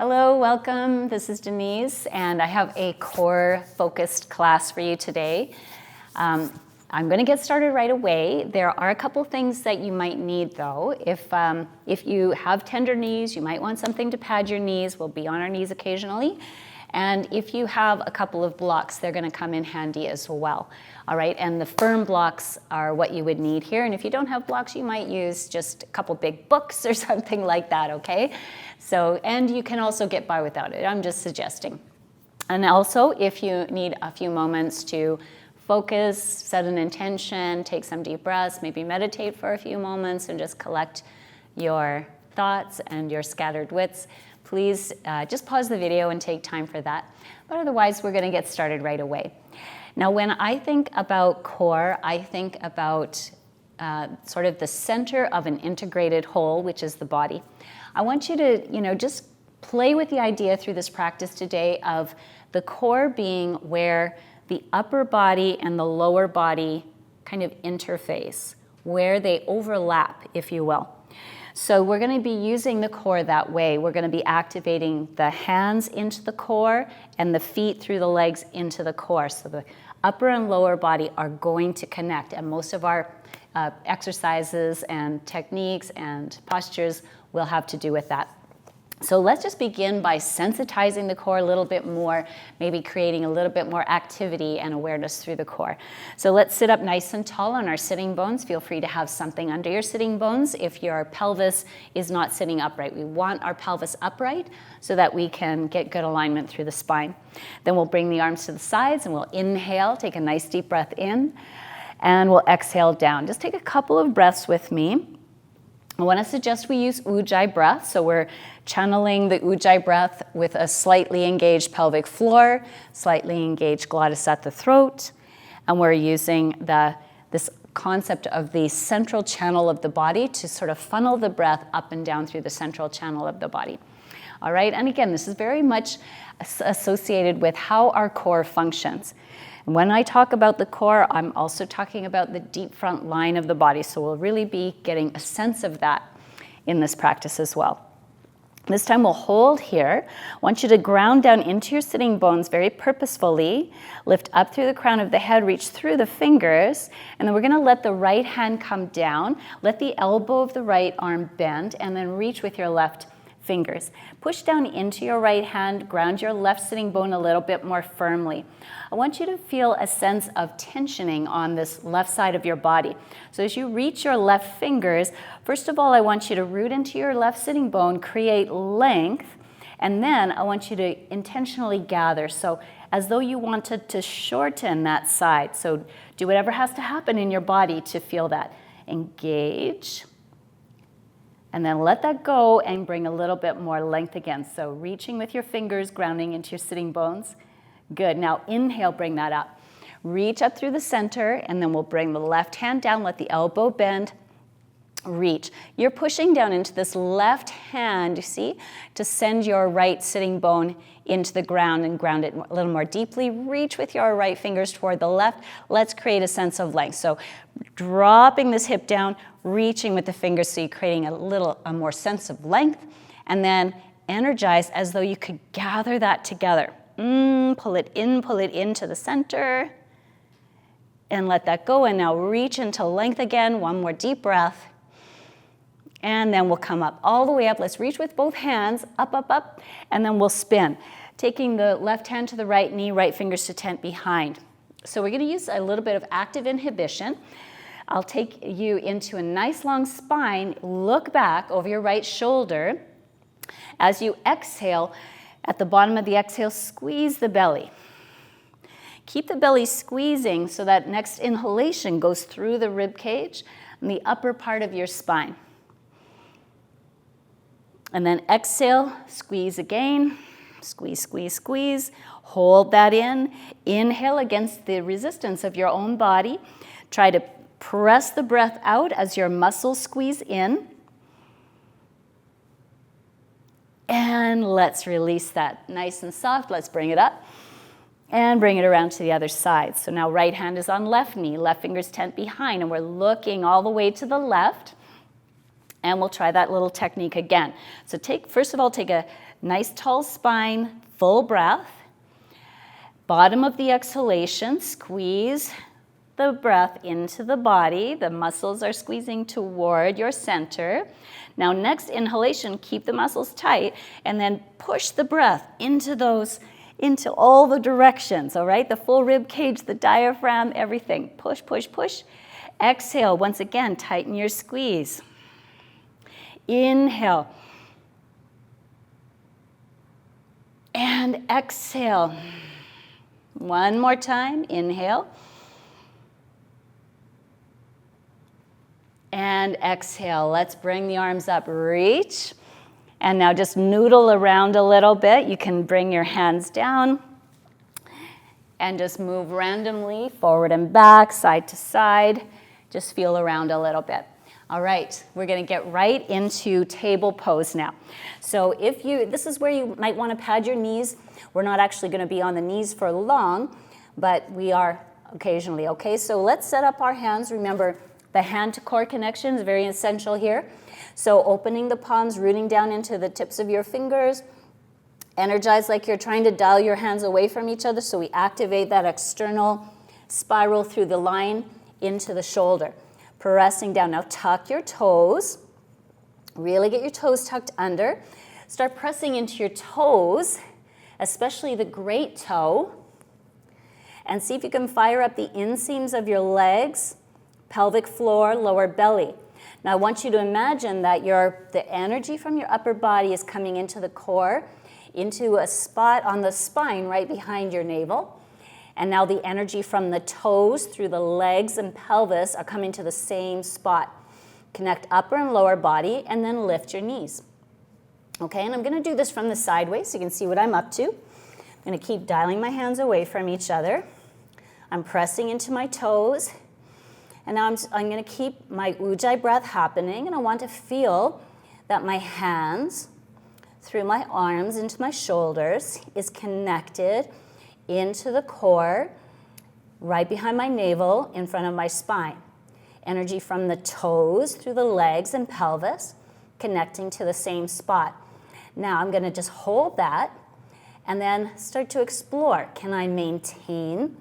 Hello, welcome. This is Denise, and I have a core-focused class for you today. I'm going to get started right away. There are a couple things that you might need, though. If you have tender knees, you might want something to pad your knees. We'll be on our knees occasionally. And if you have a couple of blocks, they're going to come in handy as well. All right, and the firm blocks are what you would need here. And if you don't have blocks, you might use just a couple big books or something like that, okay? So, and you can also get by without it. I'm just suggesting. And also, if you need a few moments to focus, set an intention, take some deep breaths, maybe meditate for a few moments and just collect your thoughts and your scattered wits, please just pause the video and take time for that. But otherwise, we're going to get started right away. Now, when I think about core, I think about sort of the center of an integrated whole, which is the body. I want you to, just play with the idea through this practice today of the core being where the upper body and the lower body kind of interface, where they overlap, if you will. So we're going to be using the core that way. We're going to be activating the hands into the core and the feet through the legs into the core. So the upper and lower body are going to connect, and most of our exercises and techniques and postures will have to do with that. So let's just begin by sensitizing the core a little bit more, maybe creating a little bit more activity and awareness through the core. So let's sit up nice and tall on our sitting bones. Feel free to have something under your sitting bones if your pelvis is not sitting upright. We want our pelvis upright so that we can get good alignment through the spine. Then we'll bring the arms to the sides and we'll inhale, take a nice deep breath in, and we'll exhale down. Just take a couple of breaths with me. I want to suggest we use Ujjayi breath, so we're channeling the Ujjayi breath with a slightly engaged pelvic floor, slightly engaged glottis at the throat, and we're using this concept of the central channel of the body to sort of funnel the breath up and down through the central channel of the body. All right, and again, this is very much associated with how our core functions. When I talk about the core, I'm also talking about the deep front line of the body, so we'll really be getting a sense of that in this practice as well. This time we'll hold here. I want you to ground down into your sitting bones very purposefully, lift up through the crown of the head, reach through the fingers, and then we're going to let the right hand come down, let the elbow of the right arm bend, and then reach with your left fingers. Push down into your right hand, ground your left sitting bone a little bit more firmly. I want you to feel a sense of tensioning on this left side of your body. So as you reach your left fingers, first of all, I want you to root into your left sitting bone, create length, and then I want you to intentionally gather. So as though you wanted to shorten that side. So do whatever has to happen in your body to feel that. Engage. And then let that go and bring a little bit more length again. So reaching with your fingers, grounding into your sitting bones. Good. Now inhale, bring that up. Reach up through the center, and then we'll bring the left hand down, let the elbow bend, reach. You're pushing down into this left hand, you see, to send your right sitting bone into the ground and ground it a little more deeply. Reach with your right fingers toward the left. Let's create a sense of length. So dropping this hip down, reaching with the fingers, so you're creating a more sense of length, and then energize as though you could gather that together. Pull it into the center, and let that go, and now reach into length again. One more deep breath, and then we'll come up, all the way up. Let's reach with both hands, up, up, up, and then we'll spin, taking the left hand to the right knee, right fingers to tent behind. So we're going to use a little bit of active inhibition. I'll take you into a nice long spine. Look back over your right shoulder. As you exhale, at the bottom of the exhale, squeeze the belly. Keep the belly squeezing so that next inhalation goes through the rib cage and the upper part of your spine. And then exhale, squeeze again. Squeeze, squeeze, squeeze. Hold that in. Inhale against the resistance of your own body. Try to press the breath out as your muscles squeeze in. And let's release that nice and soft. Let's bring it up and bring it around to the other side. So now right hand is on left knee, left finger's tent behind, and we're looking all the way to the left. And we'll try that little technique again. So first of all, take a Nice tall spine, full breath. Bottom of the exhalation, squeeze the breath into the body. The muscles are squeezing toward your center. Now next inhalation, keep the muscles tight and then push the breath into all the directions, all right? The full rib cage, the diaphragm, everything. Push, push, push. Exhale, once again, tighten your squeeze. Inhale. And exhale. One more time, inhale. And exhale. Let's bring the arms up, reach. And now just noodle around a little bit. You can bring your hands down and just move randomly forward and back, side to side. Just feel around a little bit. All right, we're gonna get right into table pose now. So this is where you might wanna pad your knees. We're not actually gonna be on the knees for long, but we are occasionally, okay? So let's set up our hands. Remember, the hand to core connection is very essential here. So opening the palms, rooting down into the tips of your fingers. Energize like you're trying to dial your hands away from each other, so we activate that external spiral through the line into the shoulder. Pressing down. Now tuck your toes. Really get your toes tucked under. Start pressing into your toes, especially the great toe. And see if you can fire up the inseams of your legs, pelvic floor, lower belly. Now I want you to imagine that the energy from your upper body is coming into the core, into a spot on the spine right behind your navel. And now the energy from the toes through the legs and pelvis are coming to the same spot. Connect upper and lower body and then lift your knees. Okay, and I'm gonna do this from the sideways so you can see what I'm up to. I'm gonna keep dialing my hands away from each other. I'm pressing into my toes. And now I'm gonna keep my ujjayi breath happening, and I want to feel that my hands through my arms into my shoulders is connected into the core, right behind my navel, in front of my spine. Energy from the toes through the legs and pelvis, connecting to the same spot. Now I'm gonna just hold that and then start to explore. Can I maintain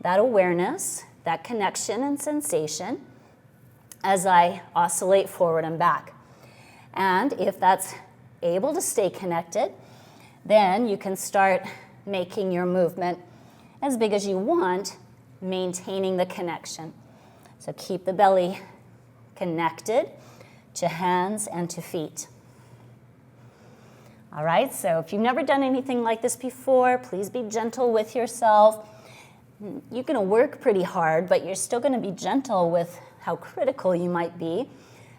that awareness, that connection and sensation as I oscillate forward and back? And if that's able to stay connected, then you can start making your movement as big as you want, maintaining the connection. So keep the belly connected to hands and to feet. All right, so if you've never done anything like this before, please be gentle with yourself. You're gonna work pretty hard, but you're still gonna be gentle with how critical you might be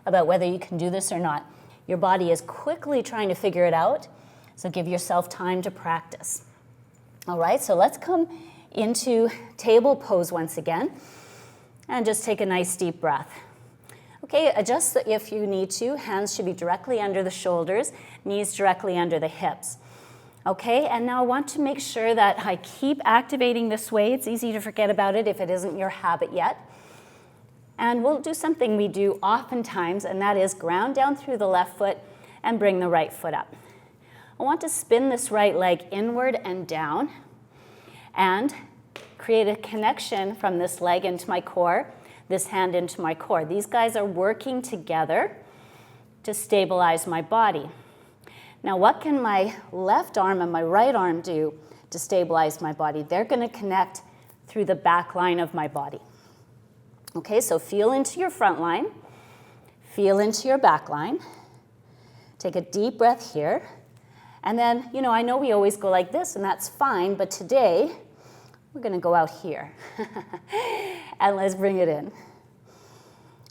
about whether you can do this or not. Your body is quickly trying to figure it out, so give yourself time to practice. All right, so let's come into table pose once again, and just take a nice deep breath. Okay, adjust if you need to. Hands should be directly under the shoulders, knees directly under the hips. Okay, and now I want to make sure that I keep activating this way. It's easy to forget about it if it isn't your habit yet. And we'll do something we do oftentimes, and that is ground down through the left foot and bring the right foot up. I want to spin this right leg inward and down and create a connection from this leg into my core, this hand into my core. These guys are working together to stabilize my body. Now, what can my left arm and my right arm do to stabilize my body? They're going to connect through the back line of my body. Okay, so feel into your front line, feel into your back line. Take a deep breath here. And then, I know we always go like this, and that's fine, but today, we're gonna go out here. And let's bring it in.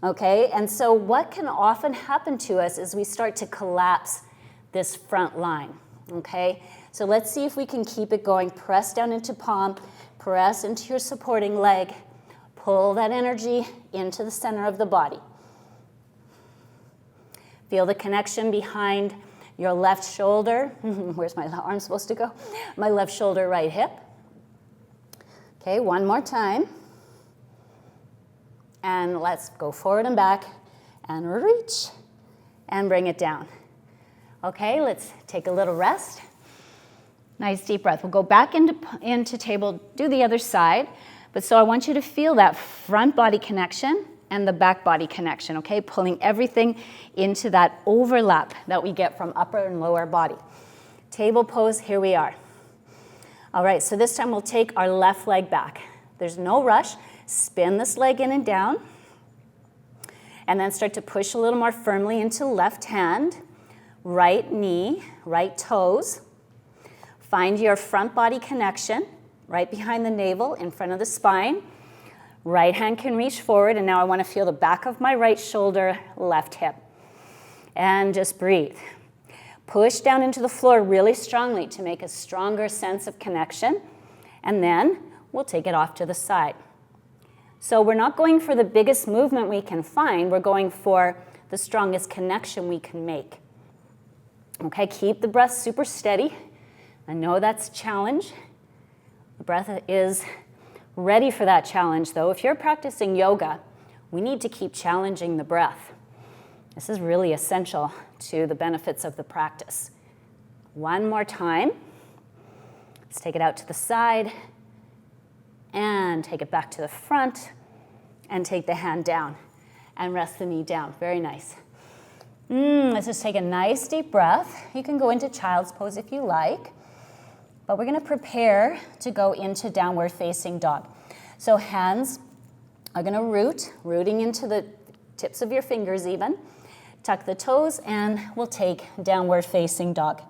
Okay, and so what can often happen to us is we start to collapse this front line, okay? So let's see if we can keep it going. Press down into palm, press into your supporting leg, pull that energy into the center of the body. Feel the connection behind your left shoulder. Where's my arm supposed to go? My left shoulder, right hip. Okay, one more time. And let's go forward and back and reach and bring it down. Okay, let's take a little rest. Nice deep breath. We'll go back into table, do the other side. But so I want you to feel that front body connection and the back body connection, okay? Pulling everything into that overlap that we get from upper and lower body. Table pose, here we are. All right, so this time we'll take our left leg back. There's no rush. Spin this leg in and down. And then start to push a little more firmly into left hand, right knee, right toes. Find your front body connection, right behind the navel, in front of the spine. Right hand can reach forward, and now I want to feel the back of my right shoulder, left hip. And just breathe. Push down into the floor really strongly to make a stronger sense of connection, and then we'll take it off to the side. So we're not going for the biggest movement we can find, we're going for the strongest connection we can make. Okay, keep the breath super steady. I know that's a challenge. The breath is ready for that challenge, though. If you're practicing yoga, we need to keep challenging the breath. This is really essential to the benefits of the practice. One more time. Let's take it out to the side and take it back to the front and take the hand down and rest the knee down. Very nice. Let's just take a nice deep breath. You can go into child's pose if you like, but we're going to prepare to go into downward facing dog. So hands are going to rooting into the tips of your fingers even. Tuck the toes and we'll take downward facing dog.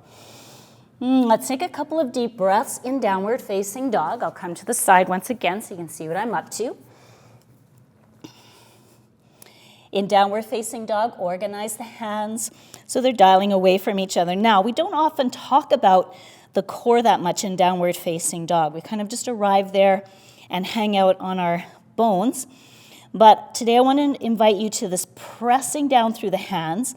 Let's take a couple of deep breaths in downward facing dog. I'll come to the side once again so you can see what I'm up to. In downward facing dog, organize the hands so they're dialing away from each other. Now, we don't often talk about the core that much in downward facing dog. We kind of just arrive there and hang out on our bones. But today I want to invite you to this pressing down through the hands,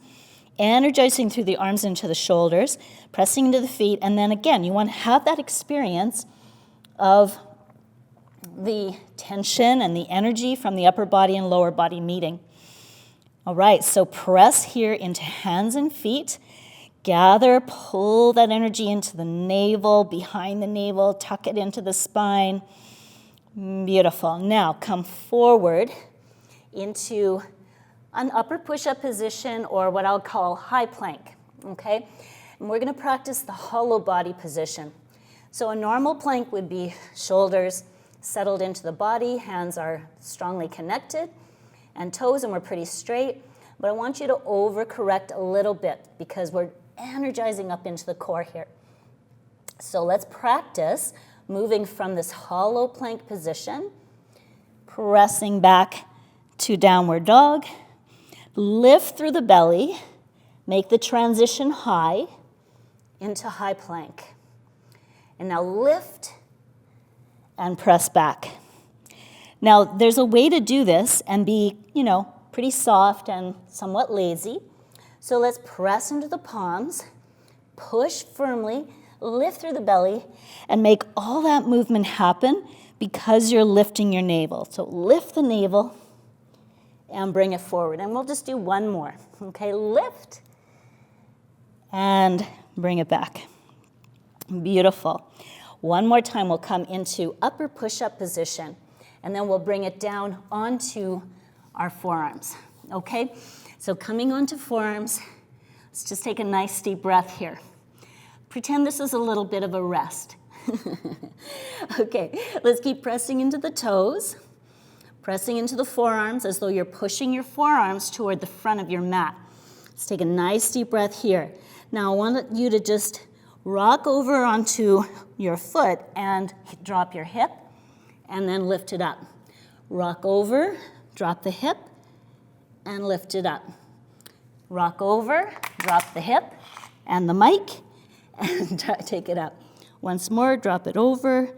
energizing through the arms into the shoulders, pressing into the feet, and then again, you want to have that experience of the tension and the energy from the upper body and lower body meeting. All right, so press here into hands and feet. Gather, pull that energy into the navel, behind the navel, tuck it into the spine. Beautiful. Now come forward into an upper push-up position, or what I'll call high plank, okay? And we're going to practice the hollow body position. So a normal plank would be shoulders settled into the body, hands are strongly connected, and toes, and we're pretty straight. But I want you to overcorrect a little bit because we're energizing up into the core here. So let's practice moving from this hollow plank position, pressing back to downward dog. Lift through the belly, make the transition high into high plank. And now lift and press back. Now, there's a way to do this and be, pretty soft and somewhat lazy. So let's press into the palms, push firmly, lift through the belly, and make all that movement happen because you're lifting your navel. So lift the navel and bring it forward. And we'll just do one more. Okay, lift and bring it back. Beautiful. One more time, we'll come into upper push-up position, and then we'll bring it down onto our forearms. Okay, so coming onto forearms, let's just take a nice deep breath here. Pretend this is a little bit of a rest. Okay, let's keep pressing into the toes, pressing into the forearms as though you're pushing your forearms toward the front of your mat. Let's take a nice deep breath here. Now I want you to just rock over onto your foot and drop your hip and then lift it up. Rock over, drop the hip, and lift it up. Rock over, drop the hip and the mic, and take it up. Once more, drop it over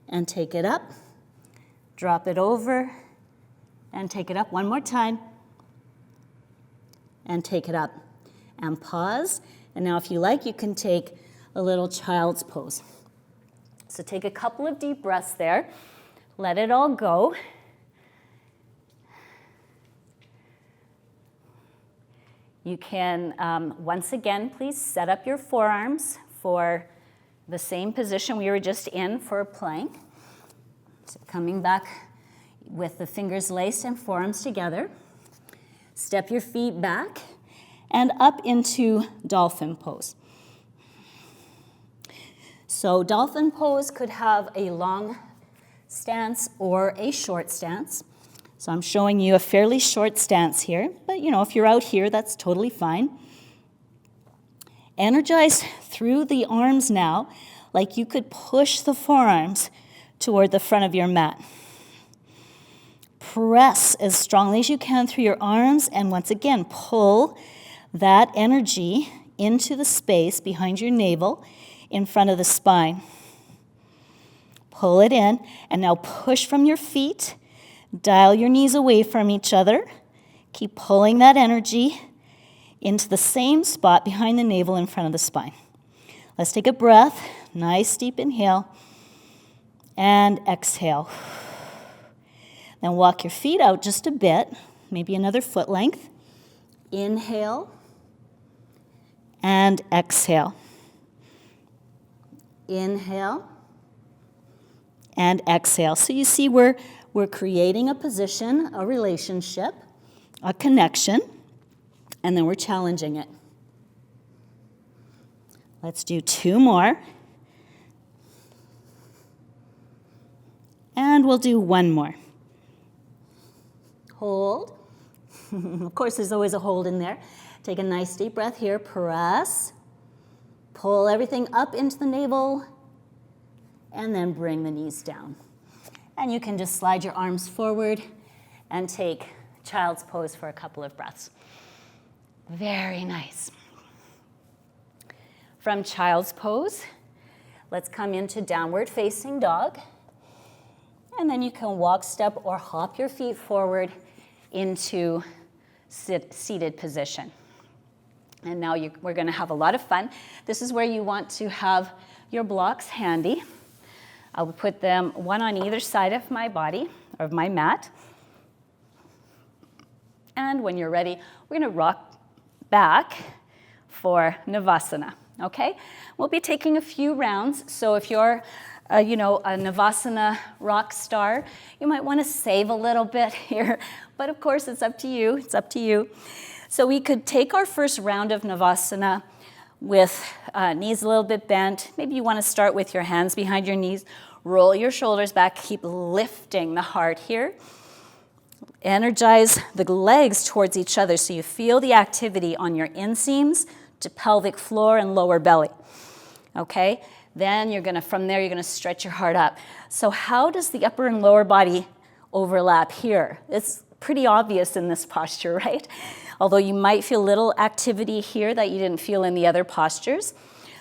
and take it up. Drop it over and take it up. One more time. And take it up. And pause. And now if you like, you can take a little child's pose. So take a couple of deep breaths there. Let it all go. You can, once again, please set up your forearms for the same position we were just in for a plank. So coming back with the fingers laced and forearms together. Step your feet back and up into dolphin pose. So dolphin pose could have a long stance or a short stance. So I'm showing you a fairly short stance here, but if you're out here, that's totally fine. Energize through the arms now, like you could push the forearms toward the front of your mat. Press as strongly as you can through your arms, and once again, pull that energy into the space behind your navel in front of the spine. Pull it in, and now push from your feet. Dial your knees away from each other. Keep pulling that energy into the same spot behind the navel in front of the spine. Let's take a breath. Nice deep inhale. And exhale. Then walk your feet out just a bit, maybe another foot length. Inhale. And exhale. Inhale. And exhale. So you see we're creating a position, a relationship, a connection, and then we're challenging it. Let's do 2 more. And we'll do 1 more. Hold. Of course, there's always a hold in there. Take a nice deep breath here. Press. Pull everything up into the navel. And then bring the knees down. And you can just slide your arms forward and take child's pose for a couple of breaths. Very nice. From child's pose, let's come into downward facing dog. And then you can walk, step, or hop your feet forward into seated position. And now we're going to have a lot of fun. This is where you want to have your blocks handy. I'll put them one on either side of my body, or of my mat. And when you're ready, we're going to rock back for Navasana, okay? We'll be taking a few rounds, so if you're a Navasana rock star, you might want to save a little bit here, but of course it's up to you, So we could take our first round of Navasana with knees a little bit bent. Maybe you want to start with your hands behind your knees, roll your shoulders back, keep lifting the heart here. Energize the legs towards each other so you feel the activity on your inseams to pelvic floor and lower belly, okay? Then from there, you're gonna stretch your heart up. So how does the upper and lower body overlap here? It's pretty obvious in this posture, right? Although you might feel little activity here that you didn't feel in the other postures.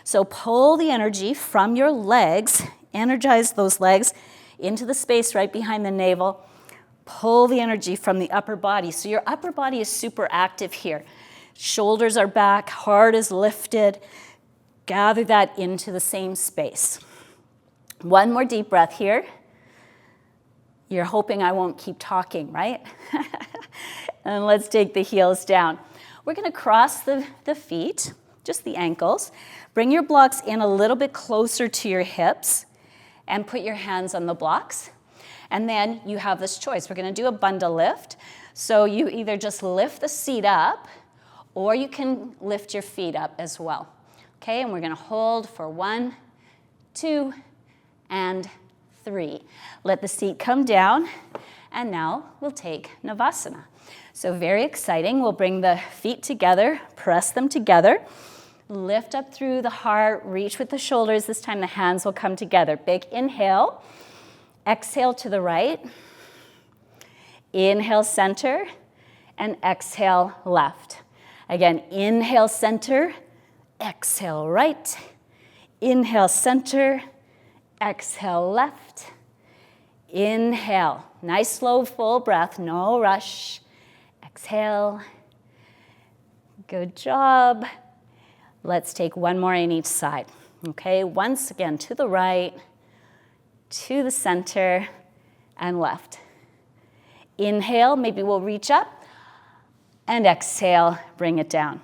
So pull the energy from your legs, energize those legs into the space right behind the navel. Pull the energy from the upper body. So your upper body is super active here. Shoulders are back, heart is lifted. Gather that into the same space. One more deep breath here. You're hoping I won't keep talking, right? And let's take the heels down. We're going to cross the feet, just the ankles. Bring your blocks in a little bit closer to your hips and put your hands on the blocks. And then you have this choice. We're going to do a bundle lift. So you either just lift the seat up or you can lift your feet up as well. Okay, and we're going to hold for 1, 2, and 3. Let the seat come down, and now we'll take Navasana. So very exciting. We'll bring the feet together, press them together, lift up through the heart, reach with the shoulders. This time the hands will come together. Big inhale, exhale to the right, inhale center, and exhale left. Again, inhale center, exhale right, inhale center, exhale left, inhale. Nice slow full breath, no rush. Exhale. Good job. Let's take one more in each side. Okay, once again to the right, to the center, and left. Inhale, maybe we'll reach up. And exhale, bring it down.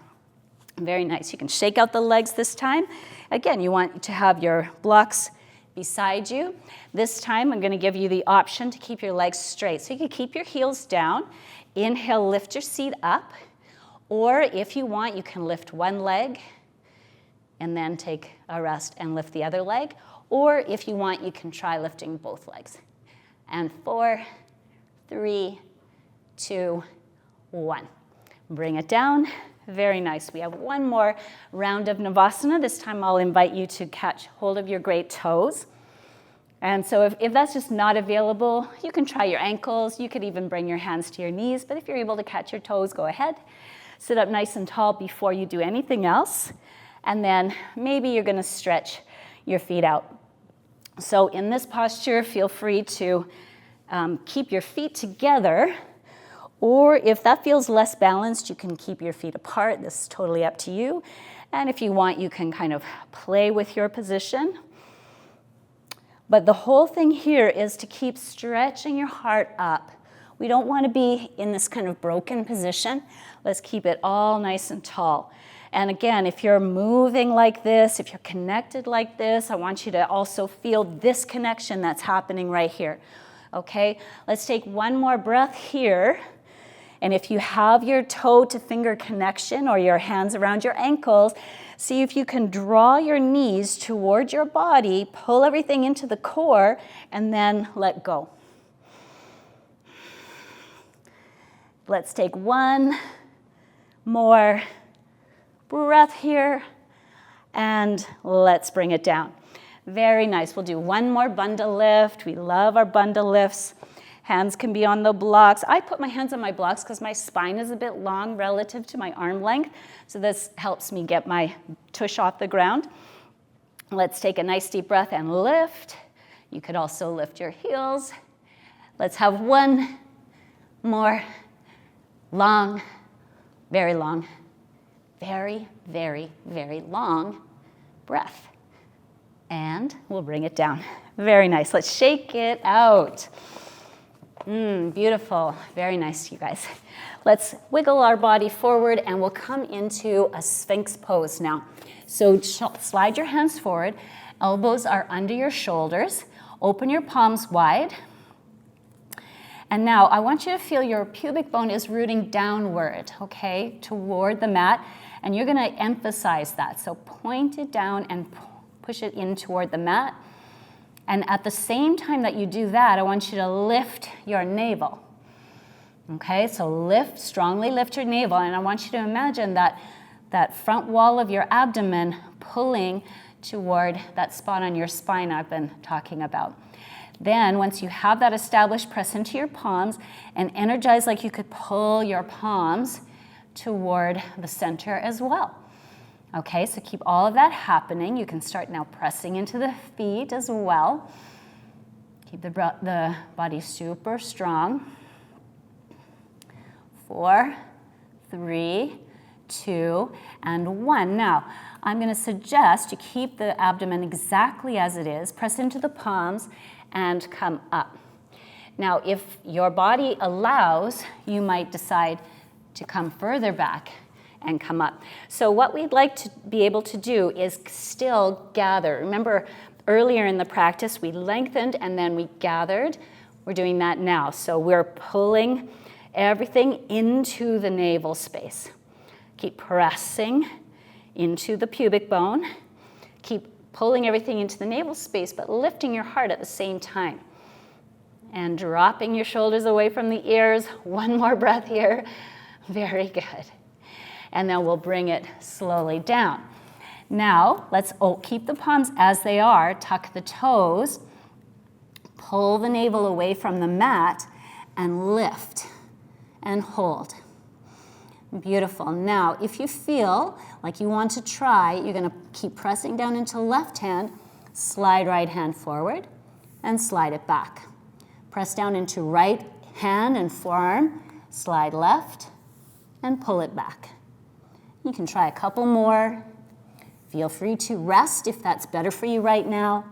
Very nice. You can shake out the legs this time. Again, you want to have your blocks beside you. This time, I'm going to give you the option to keep your legs straight. So you can keep your heels down. Inhale, lift your seat up. Or if you want, you can lift one leg and then take a rest and lift the other leg. Or if you want, you can try lifting both legs. And 4, 3, 2, 1. Bring it down. Very nice. We have one more round of Navasana. This time I'll invite you to catch hold of your great toes. And so if that's just not available, you can try your ankles. You could even bring your hands to your knees. But if you're able to catch your toes, go ahead. Sit up nice and tall before you do anything else. And then maybe you're going to stretch your feet out. So in this posture, feel free to keep your feet together. Or if that feels less balanced, you can keep your feet apart. This is totally up to you. And if you want, you can kind of play with your position. But the whole thing here is to keep stretching your heart up. We don't want to be in this kind of broken position. Let's keep it all nice and tall. And again, if you're moving like this, if you're connected like this, I want you to also feel this connection that's happening right here. Okay, let's take one more breath here. And if you have your toe to finger connection or your hands around your ankles, see if you can draw your knees toward your body, pull everything into the core, and then let go. Let's take one more breath here, and let's bring it down. Very nice. We'll do one more bundle lift. We love our bundle lifts. Hands can be on the blocks. I put my hands on my blocks because my spine is a bit long relative to my arm length, so this helps me get my tush off the ground. Let's take a nice deep breath and lift. You could also lift your heels. Let's have one more long, very, very, very long breath. And we'll bring it down. Very nice. Let's shake it out. Beautiful. Very nice, you guys. Let's wiggle our body forward and we'll come into a Sphinx pose now. So slide your hands forward. Elbows are under your shoulders. Open your palms wide. And now I want you to feel your pubic bone is rooting downward, okay, toward the mat. And you're going to emphasize that. So point it down and push it in toward the mat. And at the same time that you do that, I want you to lift your navel. Okay, so strongly lift your navel. And I want you to imagine that front wall of your abdomen pulling toward that spot on your spine I've been talking about. Then, once you have that established, press into your palms and energize like you could pull your palms toward the center as well. Okay, so keep all of that happening. You can start now pressing into the feet as well. Keep the body super strong. 4, 3, 2, and 1. Now, I'm going to suggest you keep the abdomen exactly as it is. Press into the palms and come up. Now, if your body allows, you might decide to come further back and come up. So what we'd like to be able to do is still gather. Remember, earlier in the practice, we lengthened and then we gathered. We're doing that now. So we're pulling everything into the navel space. Keep pressing into the pubic bone. Keep pulling everything into the navel space, but lifting your heart at the same time. And dropping your shoulders away from the ears. One more breath here. Very good. And then we'll bring it slowly down. Now, let's keep the palms as they are. Tuck the toes. Pull the navel away from the mat and lift and hold. Beautiful. Now, if you feel like you want to try, you're going to keep pressing down into left hand, slide right hand forward, and slide it back. Press down into right hand and forearm, slide left, and pull it back. You can try a couple more. Feel free to rest if that's better for you right now.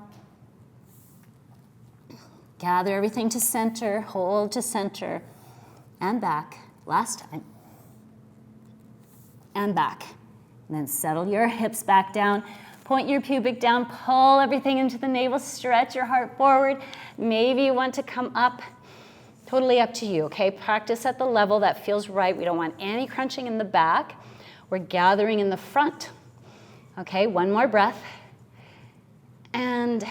Gather everything to center, hold to center, and back. Last time. and back. And then settle your hips back down. Point your pubic down, pull everything into the navel, stretch your heart forward. Maybe you want to come up, totally up to you, okay? Practice at the level that feels right. We don't want any crunching in the back. We're gathering in the front. Okay, one more breath. And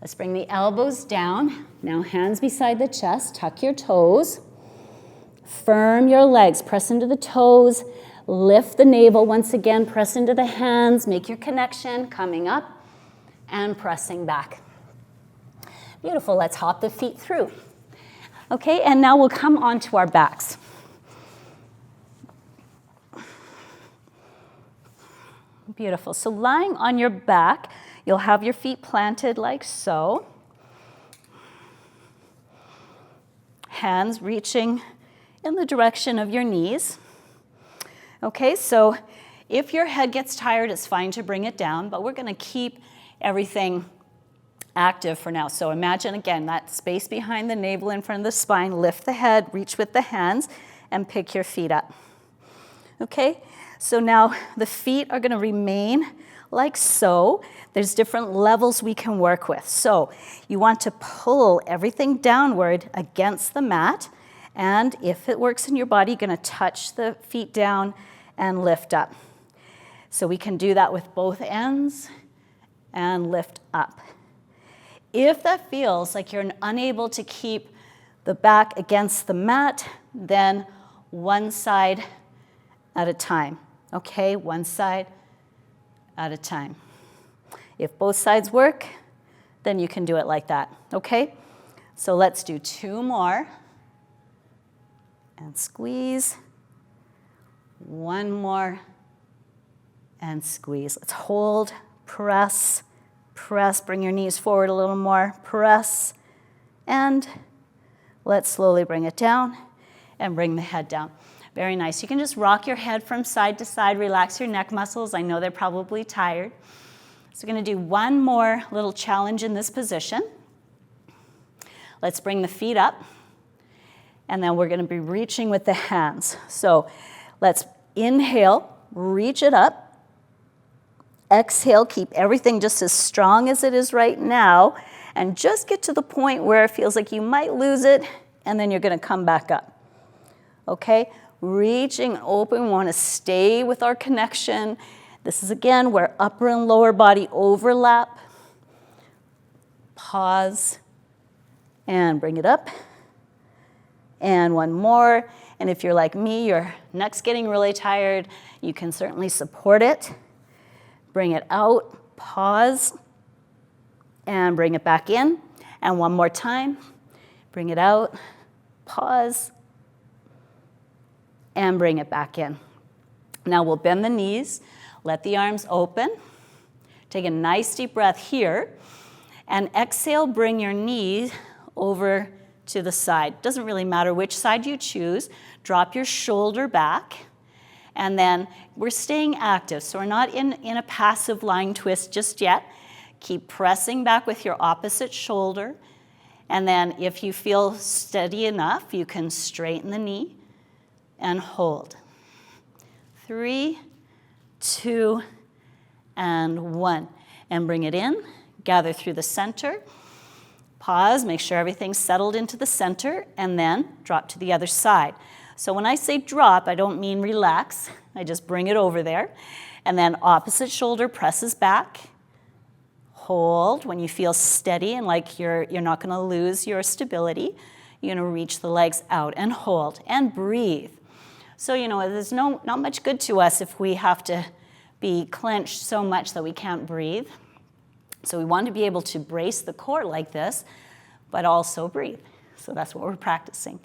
let's bring the elbows down. Now hands beside the chest, tuck your toes. Firm your legs, press into the toes. Lift the navel once again, press into the hands, make your connection, coming up and pressing back. Beautiful, let's hop the feet through. Okay, and now we'll come onto our backs. Beautiful, so lying on your back, you'll have your feet planted like so. Hands reaching in the direction of your knees. Okay, so if your head gets tired, it's fine to bring it down, but we're going to keep everything active for now. So imagine, again, that space behind the navel in front of the spine. Lift the head, reach with the hands, and pick your feet up. Okay, so now the feet are going to remain like so. There's different levels we can work with. So you want to pull everything downward against the mat, and if it works in your body, you're going to touch the feet down and lift up. So we can do that with both ends and lift up. If that feels like you're unable to keep the back against the mat, then one side at a time. Okay, one side at a time. If both sides work, then you can do it like that. Okay, so let's do 2 more. And squeeze. 1 more, and squeeze. Let's hold, press, press. Bring your knees forward a little more, press, and let's slowly bring it down and bring the head down. Very nice. You can just rock your head from side to side, relax your neck muscles. I know they're probably tired. So we're going to do 1 more little challenge in this position. Let's bring the feet up, and then we're going to be reaching with the hands. So let's inhale, reach it up. Exhale, keep everything just as strong as it is right now, and just get to the point where it feels like you might lose it, and then you're going to come back up. Okay? Reaching open, we want to stay with our connection. This is, again, where upper and lower body overlap. Pause, and bring it up. And 1 more. And if you're like me, your neck's getting really tired, you can certainly support it. Bring it out, pause, and bring it back in. And 1 more time. Bring it out, pause, and bring it back in. Now we'll bend the knees, let the arms open. Take a nice deep breath here. And exhale, bring your knee over to the side. Doesn't really matter which side you choose. Drop your shoulder back. And then we're staying active, so we're not in a passive lying twist just yet. Keep pressing back with your opposite shoulder. And then if you feel steady enough, you can straighten the knee and hold. 3, 2, and 1. And bring it in. Gather through the center. Pause, make sure everything's settled into the center, and then drop to the other side. So when I say drop, I don't mean relax. I just bring it over there. And then opposite shoulder presses back. Hold. When you feel steady and like you're not going to lose your stability, you're going to reach the legs out and hold and breathe. So, there's not much good to us if we have to be clenched so much that we can't breathe. So we want to be able to brace the core like this, but also breathe. So that's what we're practicing.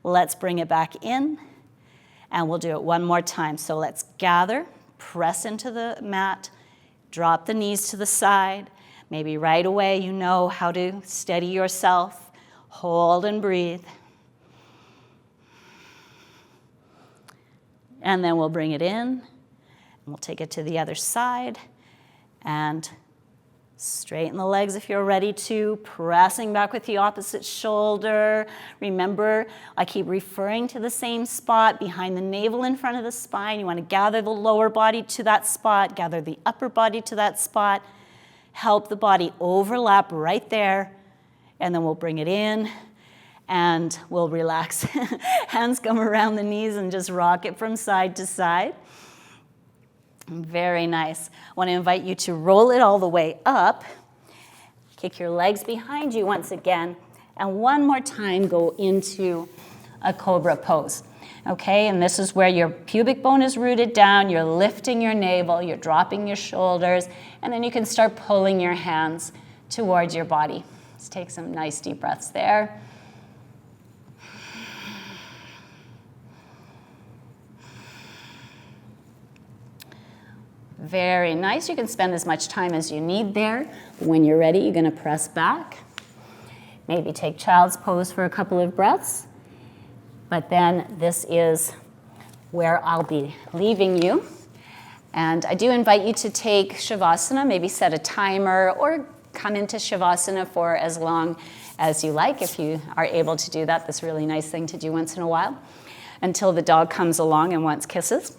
Let's bring it back in, and we'll do it 1 more time. So let's gather, press into the mat, drop the knees to the side. Maybe right away you know how to steady yourself. Hold and breathe. And then we'll bring it in, and we'll take it to the other side, and Straighten the legs if you're ready to, pressing back with the opposite shoulder. Remember, I keep referring to the same spot behind the navel in front of the spine. You want to gather the lower body to that spot, gather the upper body to that spot. Help the body overlap right there, and then we'll bring it in and we'll relax. Hands come around the knees and just rock it from side to side. Very nice. I want to invite you to roll it all the way up. Kick your legs behind you once again. And one more time, go into a Cobra pose. Okay, and this is where your pubic bone is rooted down. You're lifting your navel. You're dropping your shoulders. And then you can start pulling your hands towards your body. Let's take some nice deep breaths there. Very nice. You can spend as much time as you need there. When you're ready, you're going to press back. Maybe take child's pose for a couple of breaths. But then this is where I'll be leaving you. And I do invite you to take Shavasana, maybe set a timer or come into Shavasana for as long as you like if you are able to do that. That's a really nice thing to do once in a while until the dog comes along and wants kisses.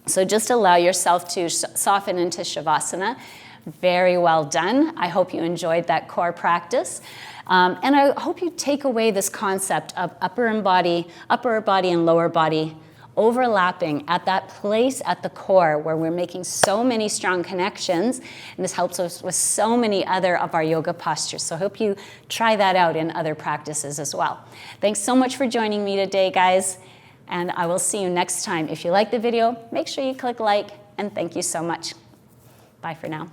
So just allow yourself to soften into Shavasana. Very well done. I hope you enjoyed that core practice. And I hope you take away this concept of upper body and lower body overlapping at that place at the core where we're making so many strong connections. And this helps us with so many other of our yoga postures. So I hope you try that out in other practices as well. Thanks so much for joining me today, guys. And I will see you next time. If you like the video, make sure you click like, and thank you so much. Bye for now.